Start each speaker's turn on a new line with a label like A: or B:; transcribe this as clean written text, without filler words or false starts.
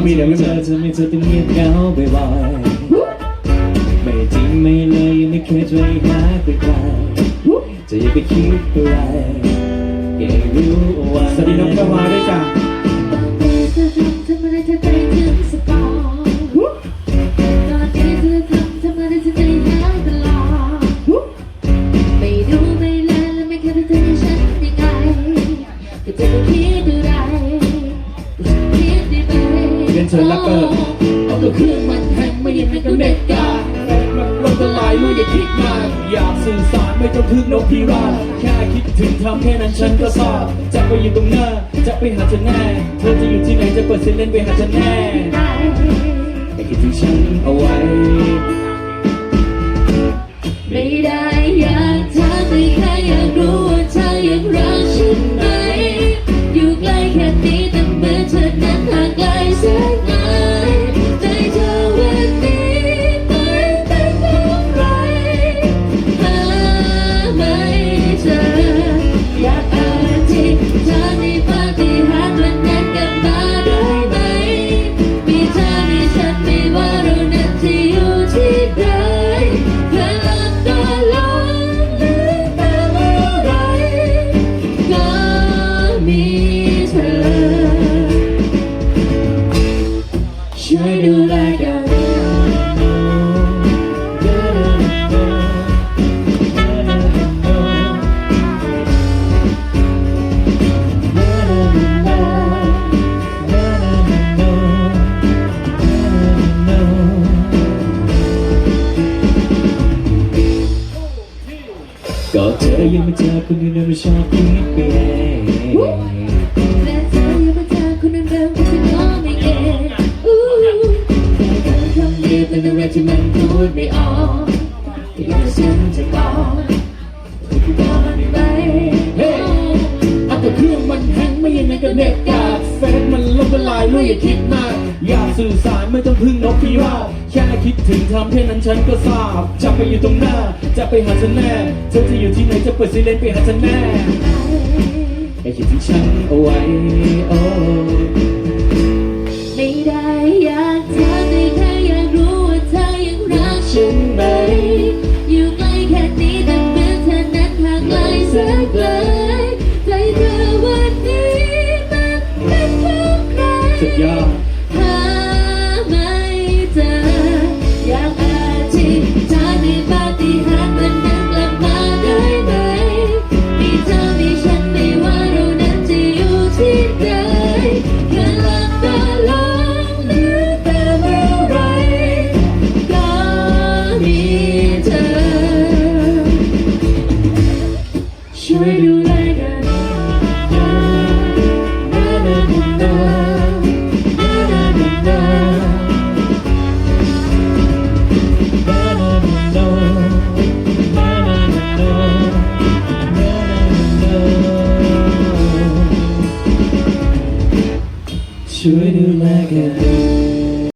A: มีเดี๋ยวไม่เจอ
B: จะไม่เจอต้องเงียบเหงาบ่อยๆไม่จริงไม่เลยยังไม่เคยจะไปหาใครๆจะอย่าไปคิดอะไรแค่รู้ว่า
A: สวัสดีน้องกระวาด้วยจ้ะ
C: ทำอะไรเธอใจถึงสปอร์ตอนนี้เธอทำอะไรเธอใจหายตลอดไม่ดูไม่แลและไม่แค่เธอให้ฉันยังไงก็จะไม่คิดอะไรคิดได้ไหม
A: เรียนเชิญรับเปิด
C: เอาตัวเครื่องมันแห้งไม่ยังไงก็เด็ดกา
A: มันลงละลายลูกอย่าคิดมากอยากสื่อสารไม่ต้องพึ่งนกพิราบแค่คิดถึงทำแค่นั้นฉันก็ทราบจะไปอยู่ตรงหน้าจะไปหาเธอแน่เธอจะอยู่ที่ไหนจะเปิดเซนเล่นไปหาเธอแน่แต่คิดถึงฉันเอาไว้
C: ไม่ได้อยากถามแต่แค่อยากรู้ว่าเธอยังรักฉันไหมอยู่ใกล้แค่นี้แต่เมื่อเธอนั้นห่างไกลแสนไกลใจเธอวันนี้ไม่เป็นอะไรหาไม่เจออยากอธิษฐานในปาฏิหาริย์วันนั้นกลับมาได้ไหมมีเธอมีฉันไม่ว่าเรานั้นจะอยู่ที่ใดเพื่อหลับตาลงลืมตาเมื่อไรก็มีเธอช่วยดูแลกัน
B: ก็เธอยังไม่เจอคนที่เราไม่ชอบคิดไปเอง
C: และเธอยังไม่เจอคนนั้นเดิมที่ฉันมองไม่เองแค่เธอคำเดียวเป็นอะไรที่มันพูดไม่ออกที่ฉันจะบอกได้ไหม
A: เฮ้เอาแต่เครื่องมันแห้งไม่ยังไงก็เน็ตกาดเฟซมันลบละลายลูกอย่าคิดมากอยากสื่อสารไม่ต้องพึ่งนกพิราบแค่คิดถึงทำแค่นั้นฉันก็ทราบจะไปอยู่ตรงหน้าจะไปหาเธอแน่เธอจะอยู่ที่ไหนจะเปิดไซเรนไปหาเธอแน่แค่คิดถึงฉันเอาไว้โอ้
C: ไม่ได้อยากถามแต่แค่อยากรู้ว่าเธอยังรักฉันไหมอยู่ใกล้แค่นี้แต่เหมือนเธอนั้นห่างไกลแสนไกลใจเธอวันนี้มันเป็นของใคร
A: สุดยอด
C: หาไม่เจออยากอธิษฐานในปาฏิหาริย์วันนั้นกลับมาได้ไหมมีเธอมีฉันไม่ว่าเรานั้นจะอยู่ที่ใดแค่หลับตาลงลืมตาเมื่อไรก็มีเธอช่วยดู